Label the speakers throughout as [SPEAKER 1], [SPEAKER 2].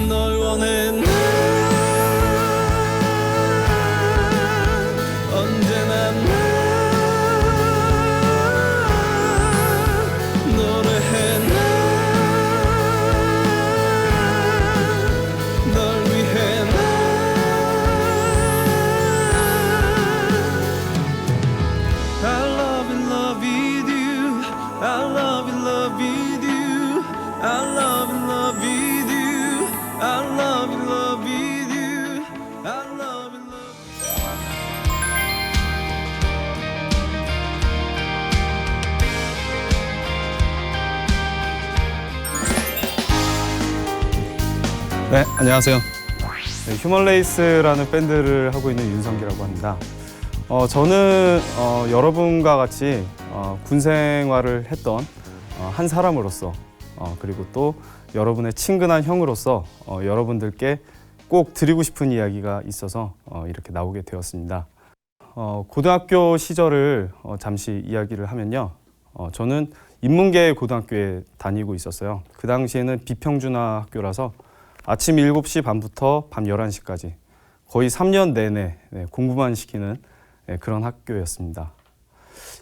[SPEAKER 1] 널 원해 난 언제나 난 노래해 난 널 위해 난 I love in love with you I love in love with you I love in love with you I love in love with you. I love in love.
[SPEAKER 2] 네, 안녕하세요. 네, 휴먼레이스라는 밴드를 하고 있는 윤성기라고 합니다. 저는 여러분과 같이 군 생활을 했던 한 사람으로서 그리고 또 여러분의 친근한 형으로서 여러분들께 꼭 드리고 싶은 이야기가 있어서 이렇게 나오게 되었습니다. 고등학교 시절을 잠시 이야기를 하면요. 저는 인문계 고등학교에 다니고 있었어요. 그 당시에는 비평준화 학교라서 아침 7시 반부터 밤 11시까지 거의 3년 내내 공부만 시키는 그런 학교였습니다.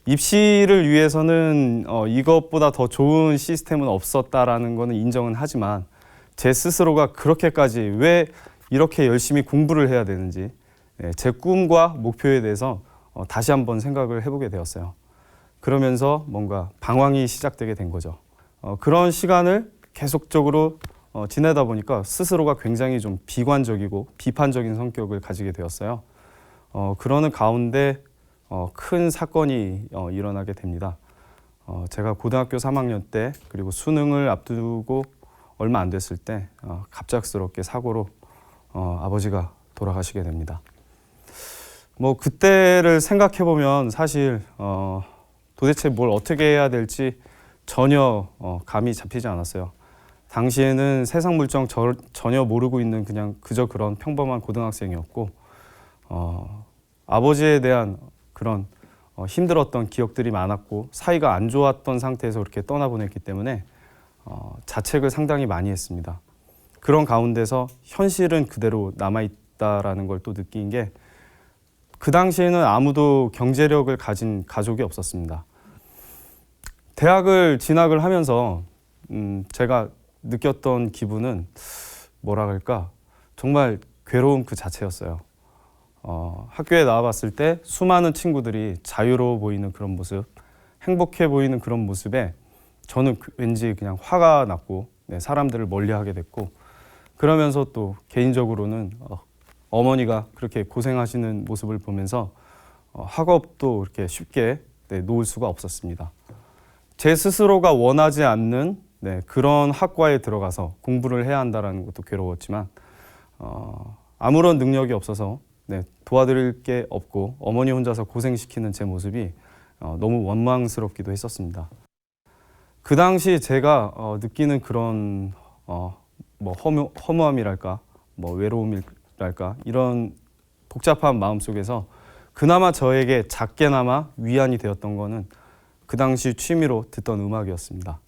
[SPEAKER 2] 입시를 위해서는 이것보다 더 좋은 시스템은 없었다라는 것은 인정은 하지만 제 스스로가 그렇게까지 왜 이렇게 열심히 공부를 해야 되는지 제 꿈과 목표에 대해서 다시 한번 생각을 해보게 되었어요. 그러면서 뭔가 방황이 시작되게 된 거죠. 그런 시간을 계속적으로 지내다 보니까 스스로가 굉장히 좀 비관적이고 비판적인 성격을 가지게 되었어요. 그러는 가운데 큰 사건이 일어나게 됩니다. 제가 고등학교 3학년 때 그리고 수능을 앞두고 얼마 안 됐을 때 갑작스럽게 사고로 아버지가 돌아가시게 됩니다. 뭐 그때를 생각해 보면 사실 도대체 뭘 어떻게 해야 될지 전혀 감이 잡히지 않았어요. 당시에는 세상 물정 전혀 모르고 있는 그저 그런 평범한 고등학생이었고 아버지에 대한 그런 힘들었던 기억들이 많았고 사이가 안 좋았던 상태에서 그렇게 떠나보냈기 때문에 자책을 상당히 많이 했습니다. 그런 가운데서 현실은 그대로 남아있다라는 걸 또 느낀 게 그 당시에는 아무도 경제력을 가진 가족이 없었습니다. 대학을 진학을 하면서 제가 느꼈던 기분은 뭐라 그럴까 정말 괴로움 그 자체였어요. 학교에 나와봤을 때 수많은 친구들이 자유로워 보이는 그런 모습, 행복해 보이는 그런 모습에 저는 왠지 그냥 화가 났고 사람들을 멀리하게 됐고 그러면서 또 개인적으로는 어머니가 그렇게 고생하시는 모습을 보면서 학업도 이렇게 쉽게 놓을 수가 없었습니다. 제 스스로가 원하지 않는 그런 학과에 들어가서 공부를 해야 한다는 것도 괴로웠지만 아무런 능력이 없어서 도와드릴 게 없고 어머니 혼자서 고생시키는 제 모습이 너무 원망스럽기도 했었습니다. 그 당시 제가 느끼는 그런 뭐 허무함이랄까, 뭐 외로움이랄까 이런 복잡한 마음 속에서 그나마 저에게 작게나마 위안이 되었던 거는 그 당시 취미로 듣던 음악이었습니다.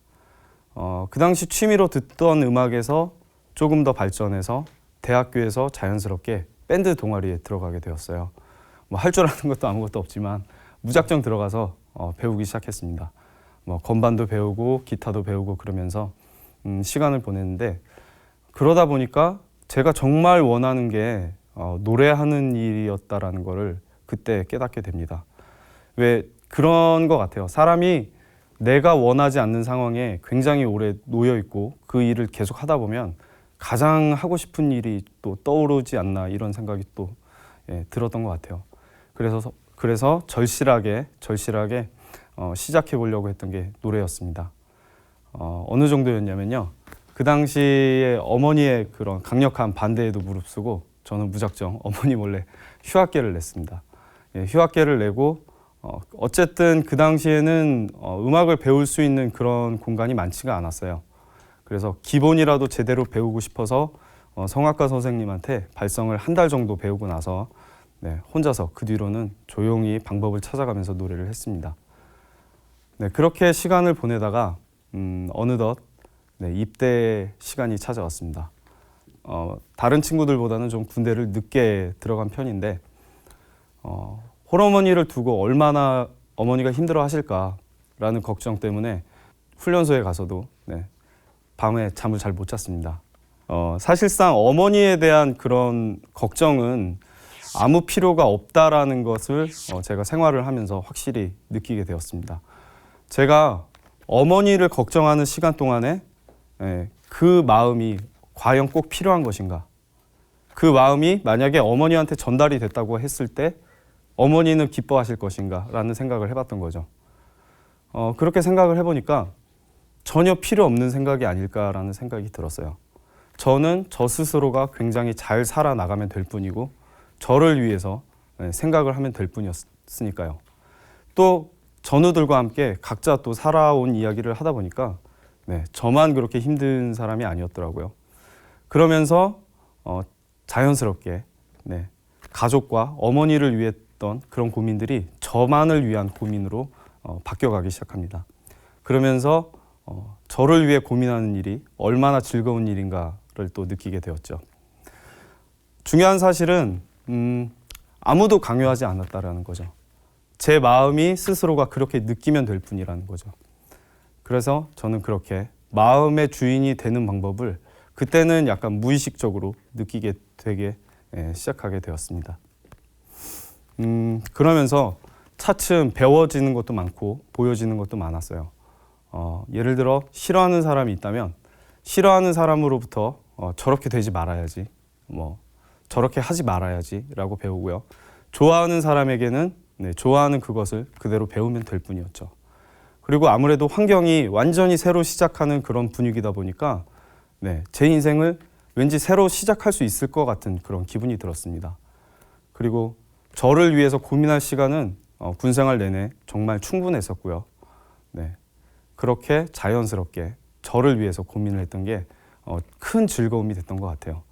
[SPEAKER 2] 그 당시 취미로 듣던 음악에서 조금 더 발전해서 대학교에서 자연스럽게 밴드 동아리에 들어가게 되었어요. 뭐 할 줄 아는 것도 아무것도 없지만 무작정 들어가서 배우기 시작했습니다. 뭐 건반도 배우고 기타도 배우고 그러면서 시간을 보냈는데 그러다 보니까 제가 정말 원하는 게 노래하는 일이었다라는 거를 그때 깨닫게 됩니다. 왜 그런 것 같아요. 사람이 내가 원하지 않는 상황에 굉장히 오래 놓여 있고 그 일을 계속 하다 보면 가장 하고 싶은 일이 또 떠오르지 않나 이런 생각이 또 들었던 것 같아요. 그래서 절실하게 시작해 보려고 했던 게 노래였습니다. 어느 정도였냐면요. 그 당시에 어머니의 그런 강력한 반대에도 무릅쓰고 저는 무작정 어머니 몰래 휴학계를 냈습니다. 예, 휴학계를 내고 어쨌든 그 당시에는 음악을 배울 수 있는 그런 공간이 많지가 않았어요. 그래서 기본이라도 제대로 배우고 싶어서 성악가 선생님한테 발성을 한 달 정도 배우고 나서 네, 혼자서 그 뒤로는 조용히 방법을 찾아가면서 노래를 했습니다. 네, 그렇게 시간을 보내다가 어느덧 네, 입대 시간이 찾아왔습니다. 다른 친구들보다는 좀 군대를 늦게 들어간 편인데 홀어머니를 두고 얼마나 어머니가 힘들어 하실까라는 걱정 때문에 훈련소에 가서도 네, 밤에 잠을 잘 못 잤습니다. 사실상 어머니에 대한 그런 걱정은 아무 필요가 없다라는 것을 제가 생활을 하면서 확실히 느끼게 되었습니다. 제가 어머니를 걱정하는 시간 동안에 그 마음이 과연 꼭 필요한 것인가? 그 마음이 만약에 어머니한테 전달이 됐다고 했을 때 어머니는 기뻐하실 것인가? 라는 생각을 해봤던 거죠. 그렇게 생각을 해보니까 전혀 필요 없는 생각이 아닐까라는 생각이 들었어요. 저는 저 스스로가 굉장히 잘 살아나가면 될 뿐이고 저를 위해서 생각을 하면 될 뿐이었으니까요. 또 전우들과 함께 각자 또 살아온 이야기를 하다 보니까 네, 저만 그렇게 힘든 사람이 아니었더라고요. 그러면서 자연스럽게 네, 가족과 어머니를 위했던 그런 고민들이 저만을 위한 고민으로 바뀌어가기 시작합니다. 그러면서 저를 위해 고민하는 일이 얼마나 즐거운 일인가를 또 느끼게 되었죠. 중요한 사실은 아무도 강요하지 않았다라는 거죠. 제 마음이 스스로가 그렇게 느끼면 될 뿐이라는 거죠. 그래서 저는 그렇게 마음의 주인이 되는 방법을 그때는 약간 무의식적으로 느끼게 되게 시작하게 되었습니다. 그러면서 차츰 배워지는 것도 많고 보여지는 것도 많았어요. 예를 들어 싫어하는 사람이 있다면 싫어하는 사람으로부터 저렇게 되지 말아야지, 저렇게 하지 말아야지 라고 배우고요. 좋아하는 사람에게는 좋아하는 그것을 그대로 배우면 될 뿐이었죠. 그리고 아무래도 환경이 완전히 새로 시작하는 그런 분위기다 보니까 제 인생을 왠지 새로 시작할 수 있을 것 같은 그런 기분이 들었습니다. 그리고 저를 위해서 고민할 시간은 군생활 내내 정말 충분했었고요. 그렇게 자연스럽게 저를 위해서 고민을 했던 게 큰 즐거움이 됐던 것 같아요.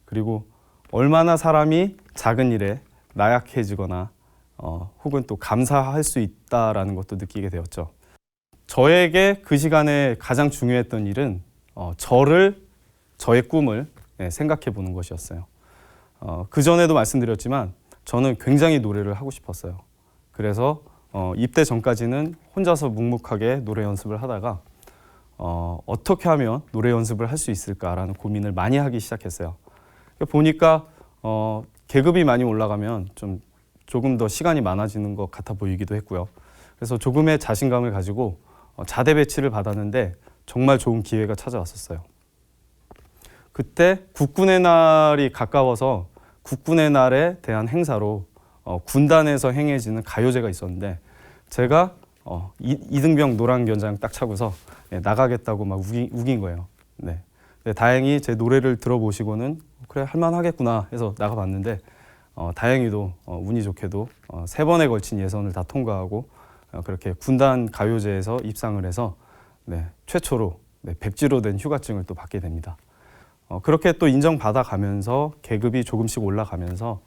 [SPEAKER 2] 그리고 얼마나 사람이 작은 일에 나약해지거나 혹은 또 감사할 수 있다라는 것도 느끼게 되었죠. 저에게 그 시간에 가장 중요했던 일은 저의 꿈을 생각해 보는 것이었어요. 그전에도 말씀드렸지만 저는 굉장히 노래를 하고 싶었어요. 그래서 입대 전까지는 혼자서 묵묵하게 노래 연습을 하다가 어떻게 하면 노래 연습을 할 수 있을까라는 고민을 많이 하기 시작했어요. 보니까 계급이 많이 올라가면 조금 더 시간이 많아지는 것 같아 보이기도 했고요. 그래서 조금의 자신감을 가지고 자대 배치를 받았는데 정말 좋은 기회가 찾아왔었어요. 그때 국군의 날이 가까워서 국군의 날에 대한 행사로 군단에서 행해지는 가요제가 있었는데 제가 이등병 노란 견장 딱 차고서 나가겠다고 막 우긴 거예요. 다행히 제 노래를 들어보시고는 그래 할만하겠구나 해서 나가봤는데 다행히도 운이 좋게도 3번에 걸친 예선을 다 통과하고 그렇게 군단 가요제에서 입상을 해서 최초로 백지로 된 휴가증을 또 받게 됩니다. 그렇게 또 인정받아 가면서 계급이 조금씩 올라가면서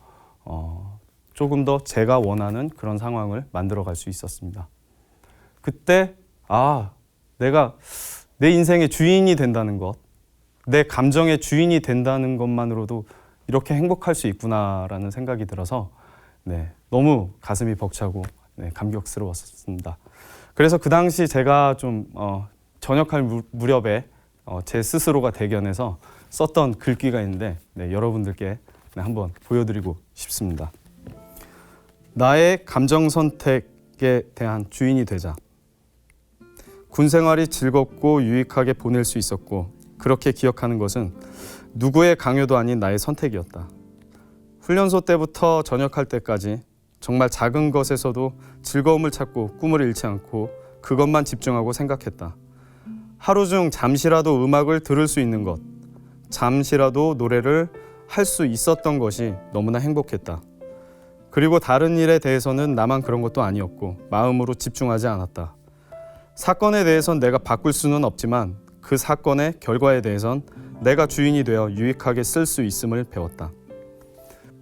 [SPEAKER 2] 조금 더 제가 원하는 그런 상황을 만들어 갈 수 있었습니다. 그때 내가 내 인생의 주인이 된다는 것, 내 감정의 주인이 된다는 것만으로도 이렇게 행복할 수 있구나라는 생각이 들어서 너무 가슴이 벅차고 감격스러웠습니다. 그래서 그 당시 제가 좀 전역할 무렵에 제 스스로가 대견해서 썼던 글귀가 있는데 여러분들께 한번 보여드리고 싶습니다. 나의 감정 선택에 대한 주인이 되자. 군 생활이 즐겁고 유익하게 보낼 수 있었고 그렇게 기억하는 것은 누구의 강요도 아닌 나의 선택이었다. 훈련소 때부터 전역할 때까지 정말 작은 것에서도 즐거움을 찾고 꿈을 잃지 않고 그것만 집중하고 생각했다. 하루 중 잠시라도 음악을 들을 수 있는 것, 잠시라도 노래를 할 수 있었던 것이 너무나 행복했다. 그리고 다른 일에 대해서는 나만 그런 것도 아니었고 마음으로 집중하지 않았다. 사건에 대해선 내가 바꿀 수는 없지만 그 사건의 결과에 대해선 내가 주인이 되어 유익하게 쓸 수 있음을 배웠다.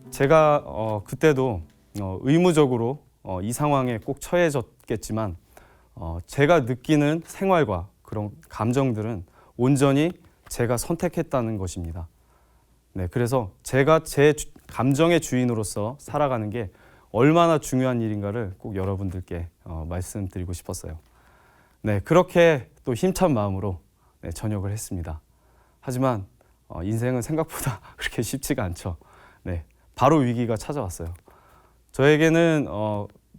[SPEAKER 2] 제가 그때도 의무적으로 이 상황에 꼭 처해졌겠지만 제가 느끼는 생활과 그런 감정들은 온전히 제가 선택했다는 것입니다. 네, 그래서 제가 제 감정의 주인으로서 살아가는 게 얼마나 중요한 일인가를 꼭 여러분들께 말씀드리고 싶었어요. 네, 그렇게 또 힘찬 마음으로 전역을 했습니다. 하지만 인생은 생각보다 그렇게 쉽지가 않죠. 네, 바로 위기가 찾아왔어요. 저에게는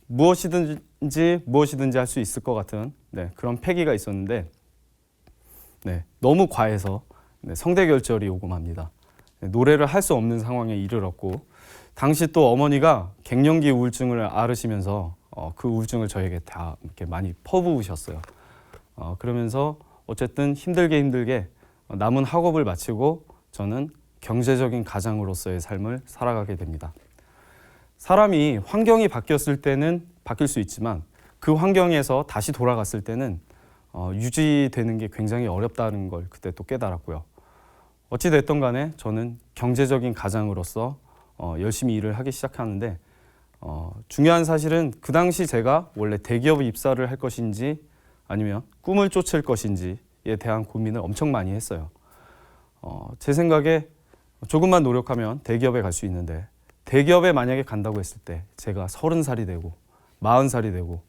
[SPEAKER 2] 무엇이든지 할 수 있을 것 같은 그런 패기가 있었는데 너무 과해서 성대결절이 오고 맙니다. 노래를 할 수 없는 상황에 이르렀고 당시 또 어머니가 갱년기 우울증을 앓으시면서 그 우울증을 저에게 다 이렇게 많이 퍼부으셨어요. 그러면서 어쨌든 힘들게 남은 학업을 마치고 저는 경제적인 가장으로서의 삶을 살아가게 됩니다. 사람이 환경이 바뀌었을 때는 바뀔 수 있지만 그 환경에서 다시 돌아갔을 때는 유지되는 게 굉장히 어렵다는 걸 그때 또 깨달았고요. 어찌 됐든 간에 저는 경제적인 가장으로서 열심히 일을 하기 시작하는데 중요한 사실은 그 당시 제가 원래 대기업에 입사를 할 것인지 아니면 꿈을 쫓을 것인지에 대한 고민을 엄청 많이 했어요. 제 생각에 조금만 노력하면 대기업에 갈 수 있는데 대기업에 만약에 간다고 했을 때 제가 30살이 되고 40살이 되고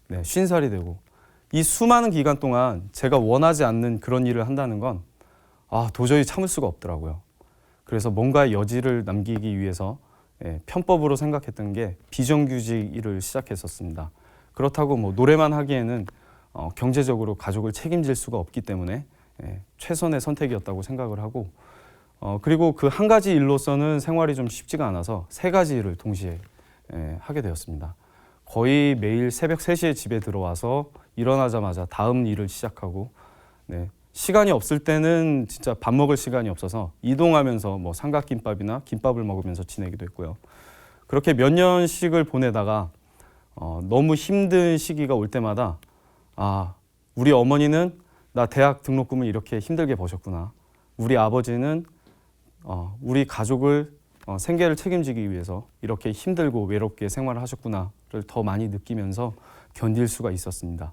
[SPEAKER 2] 50살이 되고 이 수많은 기간 동안 제가 원하지 않는 그런 일을 한다는 건 도저히 참을 수가 없더라고요. 그래서 뭔가 여지를 남기기 위해서 편법으로 생각했던 게 비정규직 일을 시작했었습니다. 그렇다고 뭐 노래만 하기에는 경제적으로 가족을 책임질 수가 없기 때문에 최선의 선택이었다고 생각을 하고 그리고 그 한 가지 일로서는 생활이 좀 쉽지가 않아서 세 가지 일을 동시에 하게 되었습니다. 거의 매일 새벽 3시에 집에 들어와서 일어나자마자 다음 일을 시작하고 시간이 없을 때는 진짜 밥 먹을 시간이 없어서 이동하면서 뭐 삼각김밥이나 김밥을 먹으면서 지내기도 했고요. 그렇게 몇 년씩을 보내다가 너무 힘든 시기가 올 때마다 우리 어머니는 나 대학 등록금을 이렇게 힘들게 버셨구나. 우리 아버지는 우리 가족을 생계를 책임지기 위해서 이렇게 힘들고 외롭게 생활을 하셨구나를 더 많이 느끼면서 견딜 수가 있었습니다.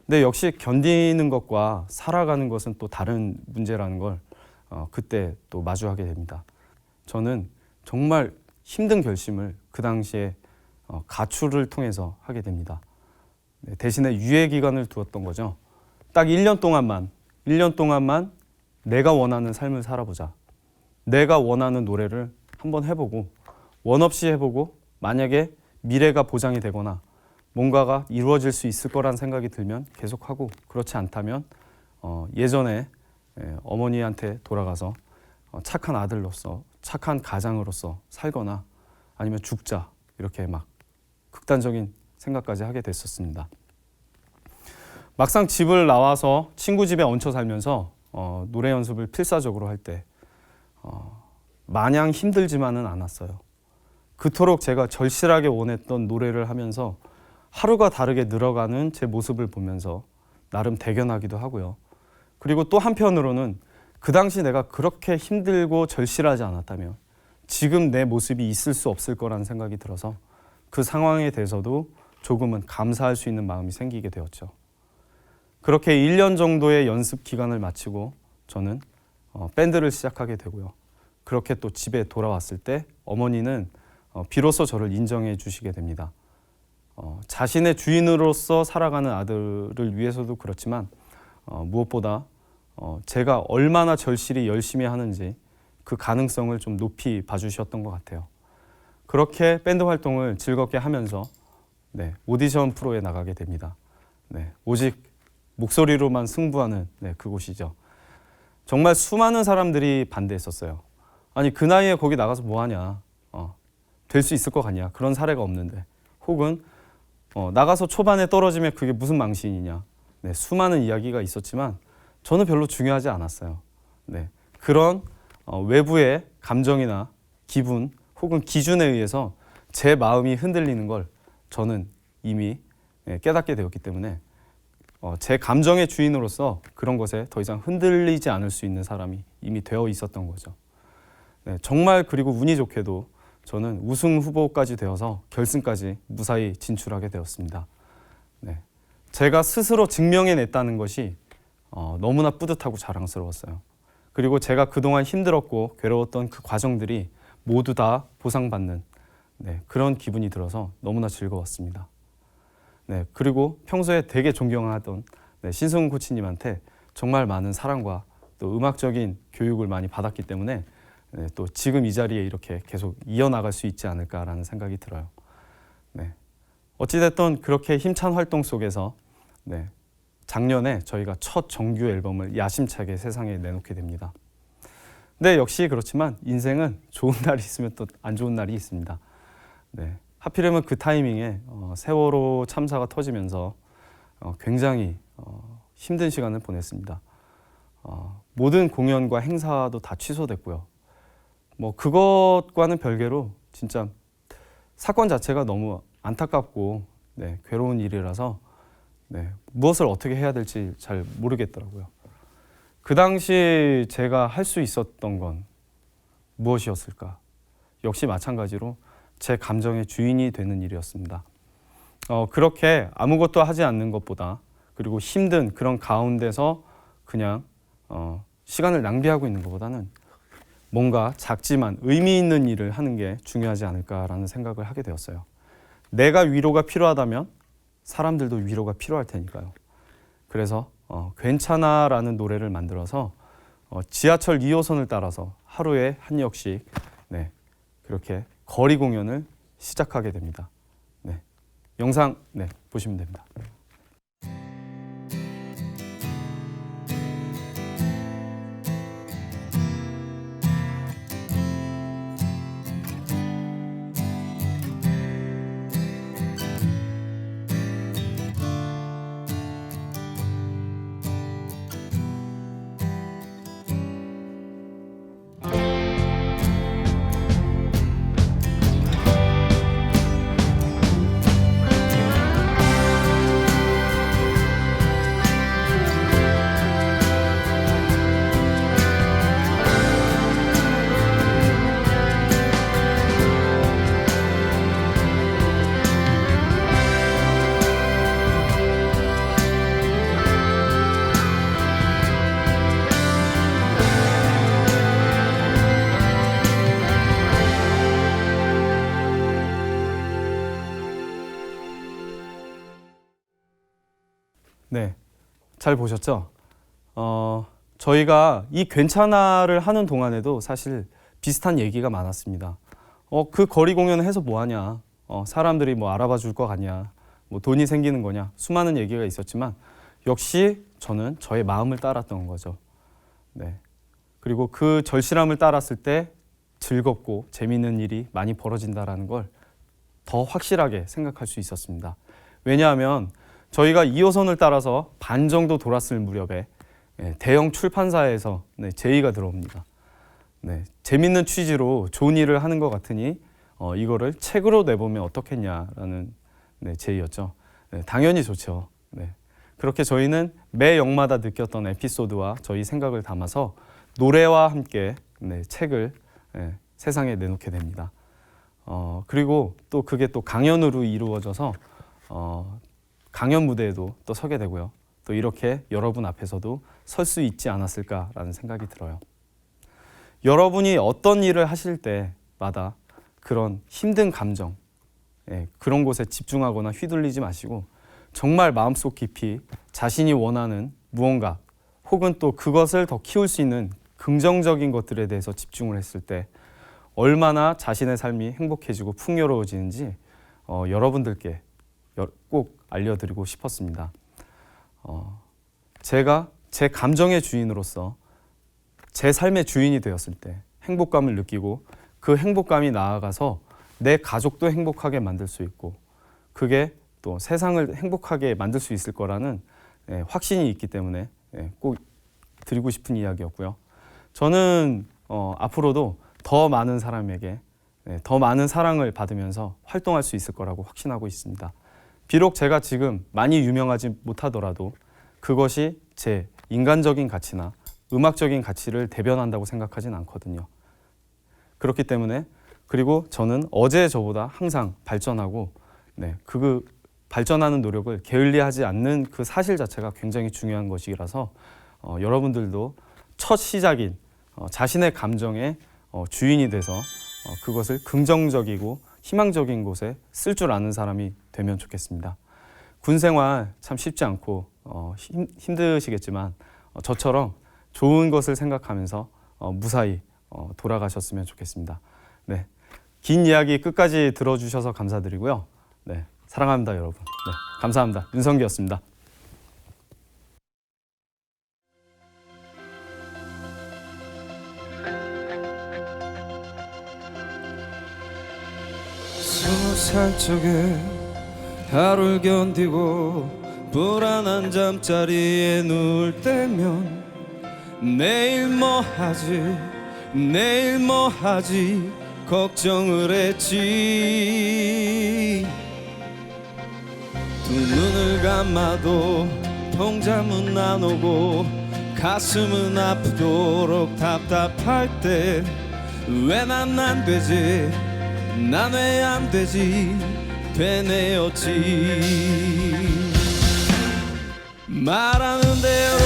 [SPEAKER 2] 근데 역시 견디는 것과 살아가는 것은 또 다른 문제라는 걸 그때 또 마주하게 됩니다. 저는 정말 힘든 결심을 그 당시에 가출을 통해서 하게 됩니다. 대신에 유예 기간을 두었던 거죠. 딱 1년 동안만 내가 원하는 삶을 살아보자. 내가 원하는 노래를 한번 해보고 원 없이 해보고 만약에 미래가 보장이 되거나 뭔가가 이루어질 수 있을 거란 생각이 들면 계속하고 그렇지 않다면 예전에 어머니한테 돌아가서 착한 아들로서 착한 가장으로서 살거나 아니면 죽자 이렇게 막 극단적인 생각까지 하게 됐었습니다. 막상 집을 나와서 친구 집에 얹혀 살면서 노래 연습을 필사적으로 할 때 마냥 힘들지만은 않았어요. 그토록 제가 절실하게 원했던 노래를 하면서 하루가 다르게 늘어가는 제 모습을 보면서 나름 대견하기도 하고요. 그리고 또 한편으로는 그 당시 내가 그렇게 힘들고 절실하지 않았다면 지금 내 모습이 있을 수 없을 거라는 생각이 들어서 그 상황에 대해서도 조금은 감사할 수 있는 마음이 생기게 되었죠. 그렇게 1년 정도의 연습 기간을 마치고 저는 밴드를 시작하게 되고요. 그렇게 또 집에 돌아왔을 때 어머니는 비로소 저를 인정해 주시게 됩니다. 자신의 주인으로서 살아가는 아들을 위해서도 그렇지만 무엇보다 제가 얼마나 절실히 열심히 하는지 그 가능성을 좀 높이 봐주셨던 것 같아요. 그렇게 밴드 활동을 즐겁게 하면서 오디션 프로에 나가게 됩니다. 오직 목소리로만 승부하는 그곳이죠. 정말 수많은 사람들이 반대했었어요. 아니 그 나이에 거기 나가서 뭐하냐, 될 수 있을 것 같냐, 그런 사례가 없는데, 혹은 나가서 초반에 떨어지면 그게 무슨 망신이냐, 네, 수많은 이야기가 있었지만 저는 별로 중요하지 않았어요. 네, 그런 외부의 감정이나 기분 혹은 기준에 의해서 제 마음이 흔들리는 걸 저는 이미 깨닫게 되었기 때문에 제 감정의 주인으로서 그런 것에 더 이상 흔들리지 않을 수 있는 사람이 이미 되어 있었던 거죠. 네, 정말 그리고 운이 좋게도 저는 우승 후보까지 되어서 결승까지 무사히 진출하게 되었습니다. 네, 제가 스스로 증명해냈다는 것이 너무나 뿌듯하고 자랑스러웠어요. 그리고 제가 그동안 힘들었고 괴로웠던 그 과정들이 모두 다 보상받는 그런 기분이 들어서 너무나 즐거웠습니다. 네, 그리고 평소에 되게 존경하던 신승훈 코치님한테 정말 많은 사랑과 또 음악적인 교육을 많이 받았기 때문에 또 지금 이 자리에 이렇게 계속 이어나갈 수 있지 않을까라는 생각이 들어요. 네, 어찌됐든 그렇게 힘찬 활동 속에서 작년에 저희가 첫 정규 앨범을 야심차게 세상에 내놓게 됩니다. 근데 역시 그렇지만 인생은 좋은 날이 있으면 또 안 좋은 날이 있습니다. 네, 하필이면 그 타이밍에 세월호 참사가 터지면서 굉장히 힘든 시간을 보냈습니다. 모든 공연과 행사도 다 취소됐고요. 뭐 그것과는 별개로 진짜 사건 자체가 너무 안타깝고 괴로운 일이라서 무엇을 어떻게 해야 될지 잘 모르겠더라고요. 그 당시 제가 할 수 있었던 건 무엇이었을까? 역시 마찬가지로 제 감정의 주인이 되는 일이었습니다. 그렇게 아무것도 하지 않는 것보다 그리고 힘든 그런 가운데서 그냥 시간을 낭비하고 있는 것보다는 뭔가 작지만 의미 있는 일을 하는 게 중요하지 않을까라는 생각을 하게 되었어요. 내가 위로가 필요하다면 사람들도 위로가 필요할 테니까요. 그래서 괜찮아라는 노래를 만들어서 지하철 2호선을 따라서 하루에 한 역씩 그렇게 거리 공연을 시작하게 됩니다. 영상 보시면 됩니다. 네, 잘 보셨죠? 저희가 이 괜찮아를 하는 동안에도 사실 비슷한 얘기가 많았습니다. 그 거리 공연을 해서 뭐 하냐? 사람들이 뭐 알아봐 줄 것 같냐? 뭐 돈이 생기는 거냐? 수많은 얘기가 있었지만 역시 저는 저의 마음을 따랐던 거죠. 네. 그리고 그 절실함을 따랐을 때 즐겁고 재미있는 일이 많이 벌어진다라는 걸 더 확실하게 생각할 수 있었습니다. 왜냐하면 저희가 2호선을 따라서 반 정도 돌았을 무렵에 대형 출판사에서 제의가 들어옵니다. 재밌는 취지로 좋은 일을 하는 것 같으니 이거를 책으로 내보면 어떻겠냐라는 제의였죠. 당연히 좋죠. 그렇게 저희는 매 역마다 느꼈던 에피소드와 저희 생각을 담아서 노래와 함께 책을 세상에 내놓게 됩니다. 그리고 또 그게 또 강연으로 이루어져서 강연 무대에도 또 서게 되고요. 또 이렇게 여러분 앞에서도 설 수 있지 않았을까라는 생각이 들어요. 여러분이 어떤 일을 하실 때마다 그런 힘든 감정, 그런 곳에 집중하거나 휘둘리지 마시고 정말 마음속 깊이 자신이 원하는 무언가 혹은 또 그것을 더 키울 수 있는 긍정적인 것들에 대해서 집중을 했을 때 얼마나 자신의 삶이 행복해지고 풍요로워지는지 여러분들께 꼭 알려드리고 싶었습니다. 제가 제 감정의 주인으로서 제 삶의 주인이 되었을 때 행복감을 느끼고 그 행복감이 나아가서 내 가족도 행복하게 만들 수 있고 그게 또 세상을 행복하게 만들 수 있을 거라는 확신이 있기 때문에 꼭 드리고 싶은 이야기였고요. 저는 앞으로도 더 많은 사람에게 더 많은 사랑을 받으면서 활동할 수 있을 거라고 확신하고 있습니다. 비록 제가 지금 많이 유명하지 못하더라도 그것이 제 인간적인 가치나 음악적인 가치를 대변한다고 생각하진 않거든요. 그렇기 때문에 그리고 저는 어제 저보다 항상 발전하고 그 발전하는 노력을 게을리하지 않는 그 사실 자체가 굉장히 중요한 것이라서 여러분들도 첫 시작인 자신의 감정의 주인이 돼서 그것을 긍정적이고 희망적인 곳에 쓸 줄 아는 사람이 되면 좋겠습니다. 군 생활 참 쉽지 않고 힘드시겠지만 저처럼 좋은 것을 생각하면서 무사히 돌아가셨으면 좋겠습니다. 네, 긴 이야기 끝까지 들어주셔서 감사드리고요. 네, 사랑합니다, 여러분. 네, 감사합니다. 윤성기였습니다.
[SPEAKER 1] 스무 살 적에 하루를 견디고 불안한 잠자리에 누울 때면 내일 뭐 하지 내일 뭐 하지 걱정을 했지. 두 눈을 감아도 통잠은 안 오고 가슴은 아프도록 답답할 때 왜 난 안 되지 난 왜 안 되지 되뇌었지. 말하는 대로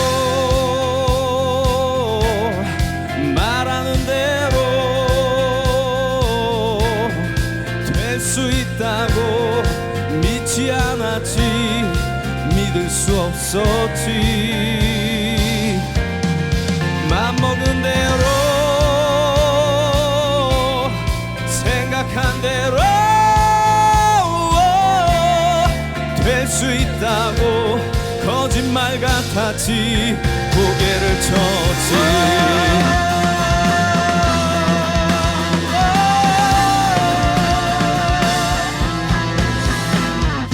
[SPEAKER 1] 말하는 대로 될 수 있다고 믿지 않았지. 믿을 수 없었지. 맘먹은 대로 생각한 대로 될 수 있다고 거짓말 같았지. 고개를 쳤지.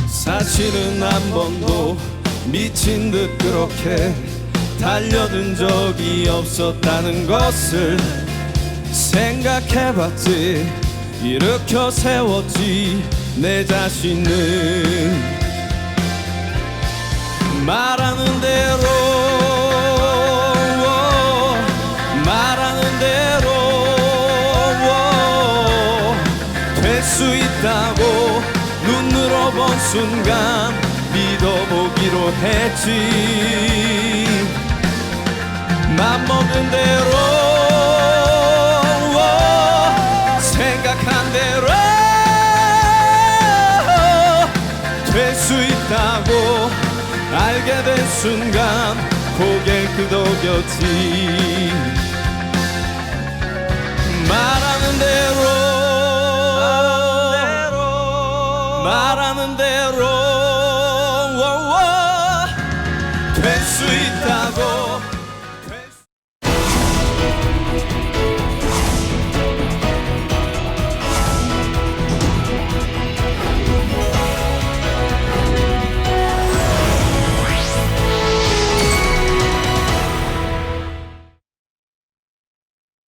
[SPEAKER 1] 사실은 한 번도 미친 듯 그렇게 달려든 적이 없었다는 것을 생각해봤지. 일으켜 세웠지 내 자신을. 말하는 대로 말하는 대로 될 수 있다고 눈으로 본 순간 믿어보기로 했지. 맘먹은 대로 생각한 대로 될 수 있다고 알게 된 순간 고개를 끄덕였지. 말하는 대로 말하는 대로